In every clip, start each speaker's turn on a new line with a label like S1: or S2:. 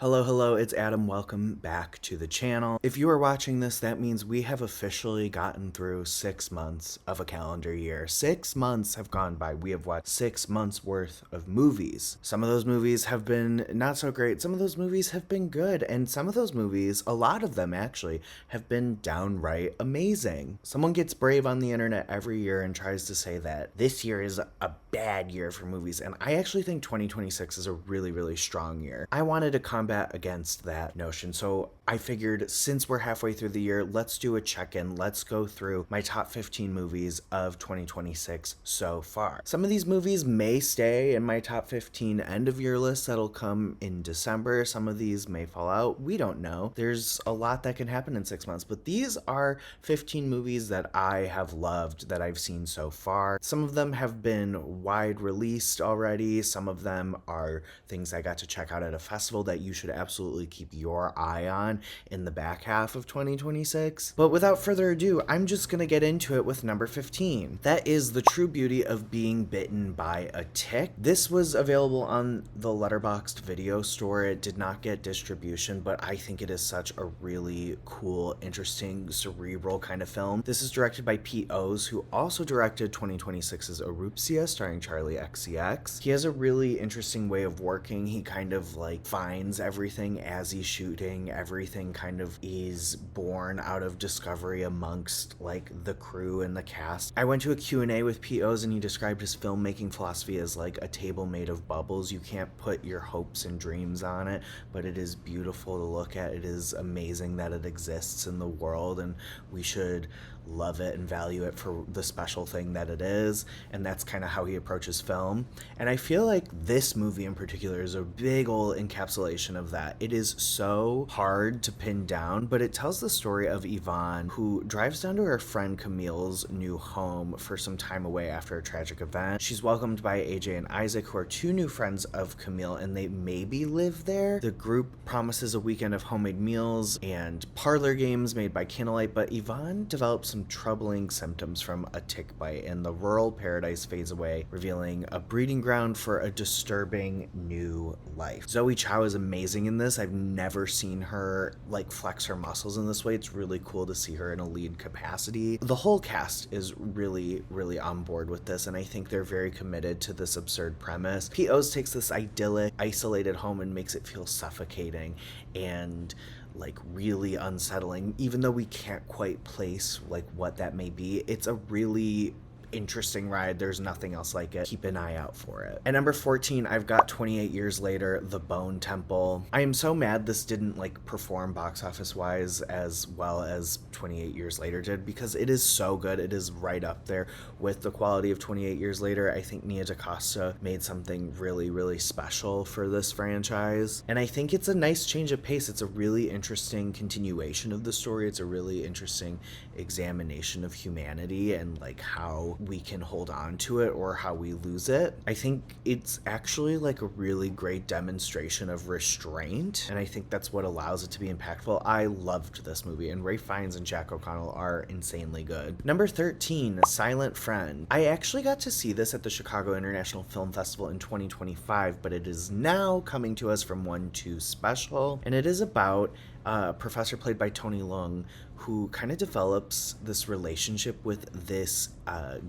S1: Hello, hello, it's Adam. Welcome back to the channel. If you are watching this, that means we have officially gotten through 6 months of a calendar year. 6 months have gone by. We have watched 6 months worth of movies. Some of those movies have been not so great. Some of those movies have been good. And some of those movies, a lot of them actually, have been downright amazing. Someone gets brave on the internet every year and tries to say that this year is a bad year for movies. And I actually think 2026 is a really, really strong year. I wanted to combat against that notion. So I figured since we're halfway through the year, let's do a check-in. Let's go through my top 15 movies of 2026 so far. Some of these movies may stay in my top 15 end of year list that'll come in December. Some of these may fall out. We don't know. There's a lot that can happen in 6 months, but these are 15 movies that I have loved that I've seen so far. Some of them have been wide released already. Some of them are things I got to check out at a festival that you should absolutely keep your eye on in the back half of 2026. But without further ado, I'm just gonna get into it with number 15. That is The True Beauty of Being Bitten by a Tick. This was available on the Letterboxd video store. It did not get distribution, but I think it is such a really cool, interesting, cerebral kind of film. This is directed by Pete Oz, who also directed 2026's Erupcia, starring Charlie XCX. He has a really interesting way of working. He kind of like finds everything as he's shooting. Everything kind of is born out of discovery amongst like the crew and the cast. I went to a Q&A with Pete Oz and he described his filmmaking philosophy as like a table made of bubbles. You can't put your hopes and dreams on it, but it is beautiful to look at. It is amazing that it exists in the world, and we should love it and value it for the special thing that it is. And that's kind of how he approaches film. And I feel like this movie in particular is a big old encapsulation of that. It is so hard to pin down, but it tells the story of Yvonne, who drives down to her friend Camille's new home for some time away after a tragic event. She's welcomed by AJ and Isaac, who are two new friends of Camille, and they maybe live there. The group promises a weekend of homemade meals and parlor games made by candlelight, but Yvonne develops some troubling symptoms from a tick bite, and the rural paradise fades away, revealing a breeding ground for a disturbing new life. Zoe Chow is amazing in this. I've never seen her like flex her muscles in this way. It's really cool to see her in a lead capacity. The whole cast is really, really on board with this, and I think they're very committed to this absurd premise. Pete Oz takes this idyllic, isolated home and makes it feel suffocating and like really unsettling. Even though we can't quite place like what that may be, it's a really interesting ride. There's nothing else like it. Keep an eye out for it. At number 14, I've got 28 Years Later, The Bone Temple. I am so mad this didn't like perform box office wise as well as 28 Years Later did, because it is so good. It is right up there with the quality of 28 Years Later. I think Nia DaCosta made something really, really special for this franchise. And I think it's a nice change of pace. It's a really interesting continuation of the story. It's a really interesting examination of humanity and like how we can hold on to it or how we lose it. I think it's actually like a really great demonstration of restraint, and I think that's what allows it to be impactful. I loved this movie, and Ralph Fiennes and Jack O'Connell are insanely good. Number 13, Silent Friend. I actually got to see this at the Chicago International Film Festival in 2025, but it is now coming to us from 1-2 Special, and it is about a professor played by Tony Leung who kind of develops this relationship with this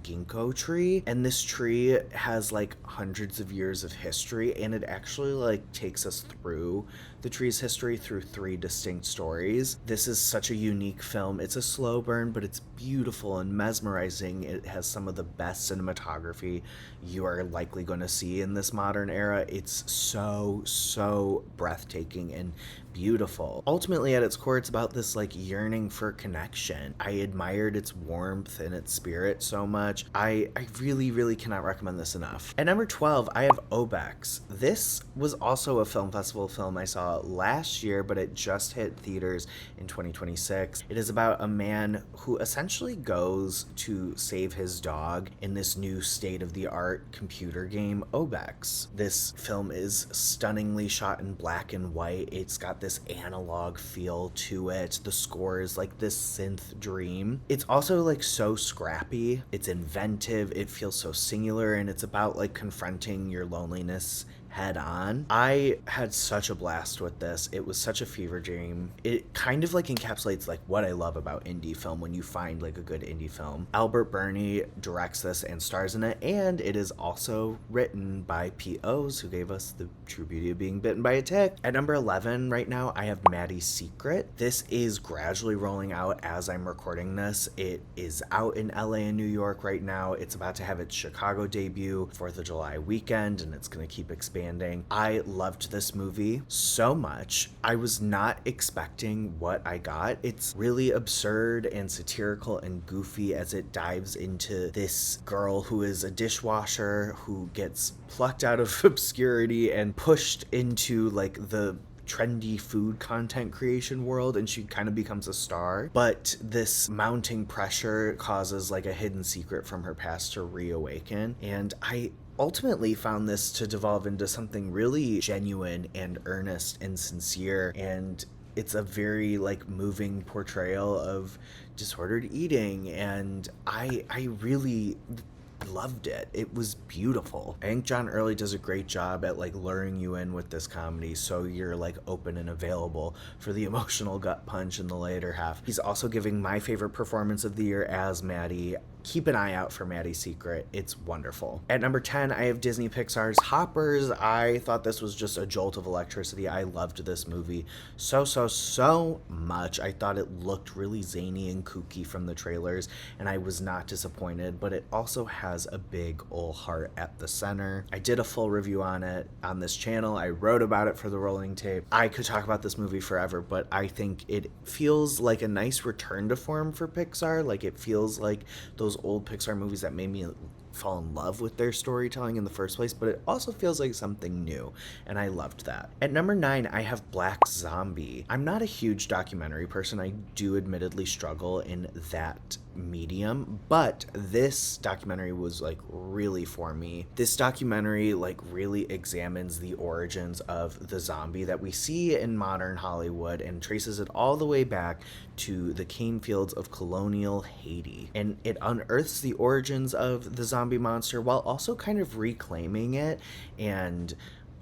S1: ginkgo tree, and this tree has like hundreds of years of history, and it actually like takes us through the tree's history through 3 distinct stories. This is such a unique film. It's a slow burn, but it's beautiful and mesmerizing. It has some of the best cinematography you are likely going to see in this modern era. It's so breathtaking and beautiful. Ultimately, at its core, it's about this like yearning for connection. I admired its warmth and its spirit so much. I really cannot recommend this enough. At number 12, I have Obex. This was also a film festival film I saw last year, but it just hit theaters in 2026. It is about a man who essentially goes to save his dog in this new state-of-the-art computer game, Obex. This film is stunningly shot in black and white. It's got this analog feel to it. The score is like this synth dream. It's also like so scrappy. It's inventive. It feels so singular, and it's about like confronting your loneliness head on. I had such a blast with this. It was such a fever dream. It kind of like encapsulates like what I love about indie film when you find like a good indie film. Albert Burney directs this and stars in it, and it is also written by Pete O's, who gave us The True Beauty of Being Bitten by a Tick. At number 11 right now, I have Maddie's Secret. This is gradually rolling out as I'm recording this. It is out in LA and New York right now. It's about to have its Chicago debut 4th of July weekend, and it's going to keep expanding. I loved this movie so much. I was not expecting what I got. It's really absurd and satirical and goofy as it dives into this girl who is a dishwasher who gets plucked out of obscurity and pushed into like the trendy food content creation world, and she kind of becomes a star. But this mounting pressure causes like a hidden secret from her past to reawaken, and I ultimately found this to devolve into something really genuine and earnest and sincere, and it's a very like moving portrayal of disordered eating, and I really loved it. It was beautiful. I think John Early does a great job at like luring you in with this comedy so you're like open and available for the emotional gut punch in the later half. He's also giving my favorite performance of the year as Maddie. Keep an eye out for Maddie's Secret. It's wonderful. At number 10, I have Disney Pixar's Hoppers. I thought this was just a jolt of electricity. I loved this movie so much. I thought it looked really zany and kooky from the trailers, and I was not disappointed, but it also has a big ol' heart at the center. I did a full review on it on this channel. I wrote about it for the Rolling Tape. I could talk about this movie forever, but I think it feels like a nice return to form for Pixar. Like, it feels like those old Pixar movies that made me fall in love with their storytelling in the first place, but it also feels like something new, and I loved that. At number 9, I have Black Zombie. I'm not a huge documentary person. I do admittedly struggle in that medium, but this documentary was like really for me. This documentary like really examines the origins of the zombie that we see in modern Hollywood and traces it all the way back to the cane fields of colonial Haiti, and it unearths the origins of the zombie monster while also kind of reclaiming it and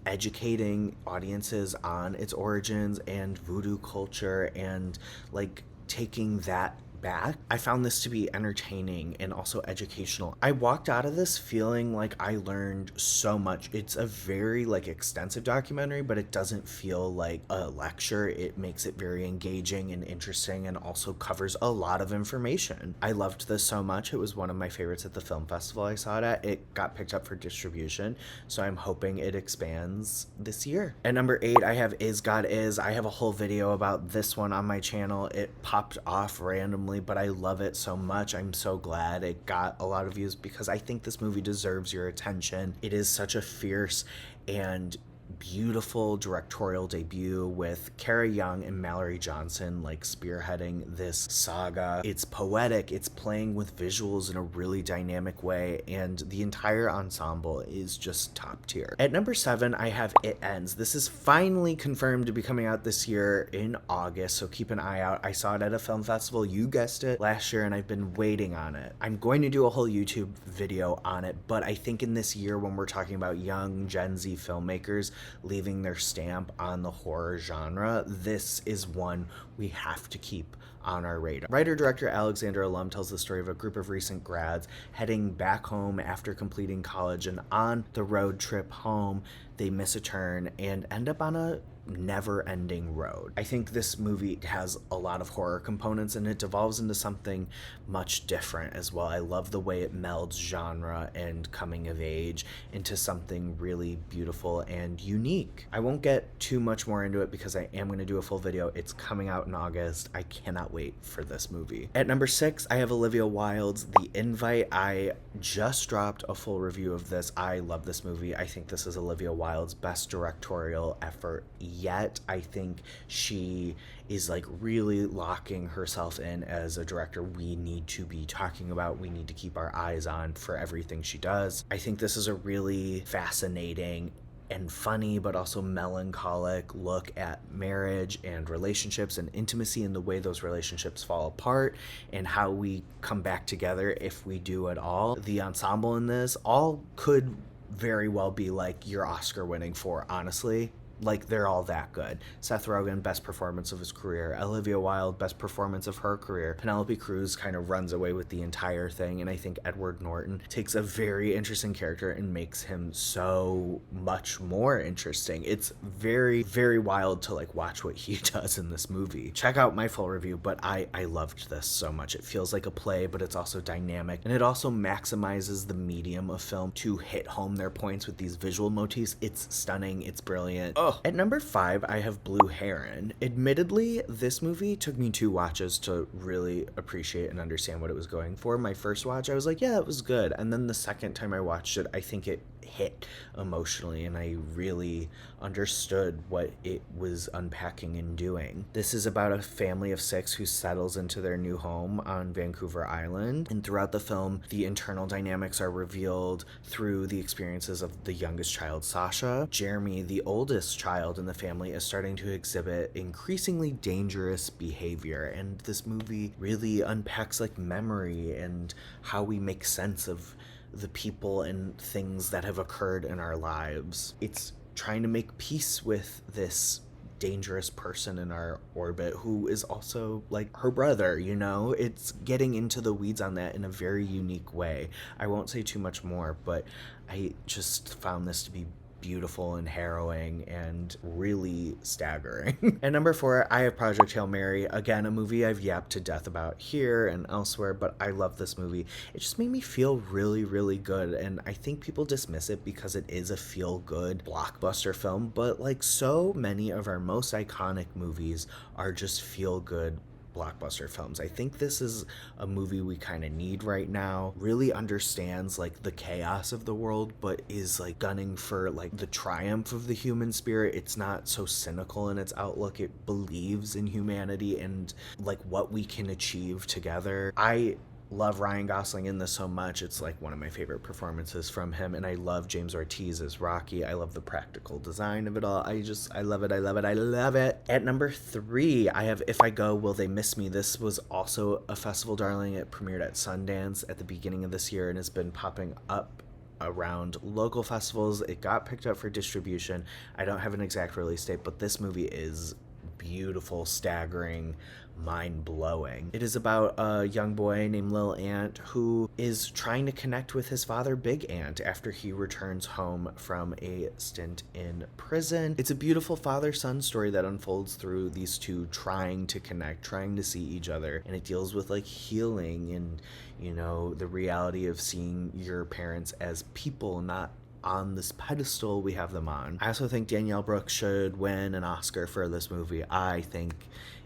S1: educating audiences on its origins and voodoo culture and like taking that back. I found this to be entertaining and also educational. I walked out of this feeling like I learned so much. It's a very like extensive documentary, but it doesn't feel like a lecture. It makes it very engaging and interesting and also covers a lot of information. I loved this so much. It was one of my favorites at the film festival I saw it at. It got picked up for distribution, so I'm hoping it expands this year. At number 8, I have Is God Is. I have a whole video about this one on my channel. It popped off randomly, but I love it so much. I'm so glad it got a lot of views because I think this movie deserves your attention. It is such a fierce and beautiful directorial debut with Kara Young and Mallory Johnson like spearheading this saga. It's poetic, it's playing with visuals in a really dynamic way, and the entire ensemble is just top tier. At number 7, I have It Ends. This is finally confirmed to be coming out this year in August, so keep an eye out. I saw it at a film festival, you guessed it, last year, and I've been waiting on it. I'm going to do a whole YouTube video on it, but I think in this year when we're talking about young Gen Z filmmakers leaving their stamp on the horror genre, this is one we have to keep on our radar. Writer-director Alexander Alum tells the story of a group of recent grads heading back home after completing college, and on the road trip home, they miss a turn and end up on a never-ending road. I think this movie has a lot of horror components and it devolves into something much different as well. I love the way it melds genre and coming of age into something really beautiful and unique. I won't get too much more into it because I am going to do a full video. It's coming out in August. I cannot wait for this movie. At number 6, I have Olivia Wilde's The Invite. I just dropped a full review of this. I love this movie. I think this is Olivia Wilde's best directorial effort yet. I think she is like really locking herself in as a director we need to be talking about, we need to keep our eyes on for everything she does. I think this is a really fascinating and funny but also melancholic look at marriage and relationships and intimacy and the way those relationships fall apart and how we come back together if we do at all. The ensemble in this all could very well be like your Oscar winning for, honestly. Like, they're all that good. Seth Rogen, best performance of his career. Olivia Wilde, best performance of her career. Penelope Cruz kind of runs away with the entire thing, and I think Edward Norton takes a very interesting character and makes him so much more interesting. It's very, very wild to like watch what he does in this movie. Check out my full review, but I loved this so much. It feels like a play, but it's also dynamic, and it also maximizes the medium of film to hit home their points with these visual motifs. It's stunning. It's brilliant. At number 5, I have Blue Heron. Admittedly, this movie took me 2 watches to really appreciate and understand what it was going for. My first watch, I was like, yeah, it was good. And then the second time I watched it, I think it hit emotionally, and I really understood what it was unpacking and doing. This is about a family of 6 who settles into their new home on Vancouver Island, and throughout the film, the internal dynamics are revealed through the experiences of the youngest child, Sasha. Jeremy, the oldest child in the family, is starting to exhibit increasingly dangerous behavior, and this movie really unpacks like memory and how we make sense of the people and things that have occurred in our lives. It's trying to make peace with this dangerous person in our orbit who is also like her brother, you know? It's getting into the weeds on that in a very unique way. I won't say too much more, but I just found this to be beautiful and harrowing and really staggering. At number 4, I have Project Hail Mary. Again, a movie I've yapped to death about here and elsewhere, but I love this movie. It just made me feel really, really good, and I think people dismiss it because it is a feel-good blockbuster film, but like so many of our most iconic movies are just feel-good blockbuster films. I think this is a movie we kind of need right now. Really understands like the chaos of the world, but is like gunning for like the triumph of the human spirit. It's not so cynical in its outlook. It believes in humanity and like what we can achieve together. I love Ryan Gosling in this so much. It's like one of my favorite performances from him, and I love James Ortiz as Rocky. I love the practical design of it all. I love it. I love it. I love it. At number 3, I have If I Go, Will They Miss Me? This was also a festival darling. It premiered at Sundance at the beginning of this year and has been popping up around local festivals. It got picked up for distribution. I don't have an exact release date, but this movie is beautiful, staggering, mind-blowing. It is about a young boy named Lil Ant who is trying to connect with his father, Big Ant, after he returns home from a stint in prison. It's a beautiful father-son story that unfolds through these two trying to connect, trying to see each other, and it deals with like healing and, you know, the reality of seeing your parents as people, not on this pedestal we have them on. I also think Danielle Brooks should win an Oscar for this movie. I think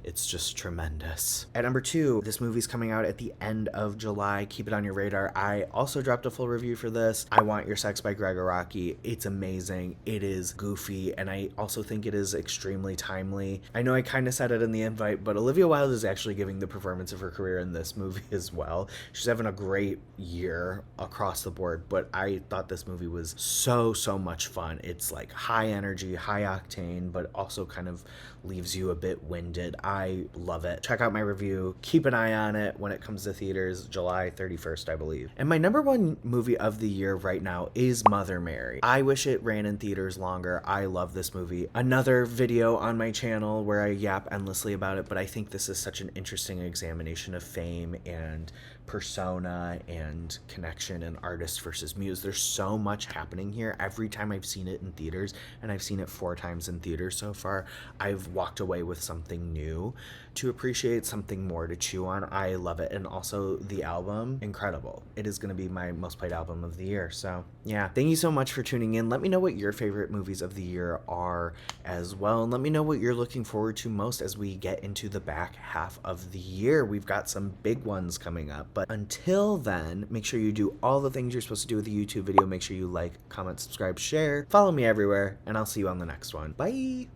S1: it's just tremendous. At number 2, this movie's coming out at the end of July. Keep it on your radar. I also dropped a full review for this. I Want Your Sex by Gregg Araki. It's amazing. It is goofy, and I also think it is extremely timely. I know I kind of said it in the invite, but Olivia Wilde is actually giving the performance of her career in this movie as well. She's having a great year across the board, but I thought this movie was so much fun. It's like high energy, high octane, but also kind of leaves you a bit winded. I love it. Check out my review. Keep an eye on it when it comes to theaters, July 31st, I believe. And my number 1 movie of the year right now is Mother Mary. I wish it ran in theaters longer. I love this movie. Another video on my channel where I yap endlessly about it, but I think this is such an interesting examination of fame and persona and connection and artist versus muse. There's so much happening here. Every time I've seen it in theaters, and I've seen it 4 times in theaters so far, I've walked away with something new to appreciate, something more to chew on. I love it. And also the album, incredible. It is going to be my most played album of the year. So yeah, thank you so much for tuning in. Let me know what your favorite movies of the year are as well. And let me know what you're looking forward to most as we get into the back half of the year. We've got some big ones coming up. But until then, make sure you do all the things you're supposed to do with a YouTube video. Make sure you like, comment, subscribe, share, follow me everywhere, and I'll see you on the next one. Bye!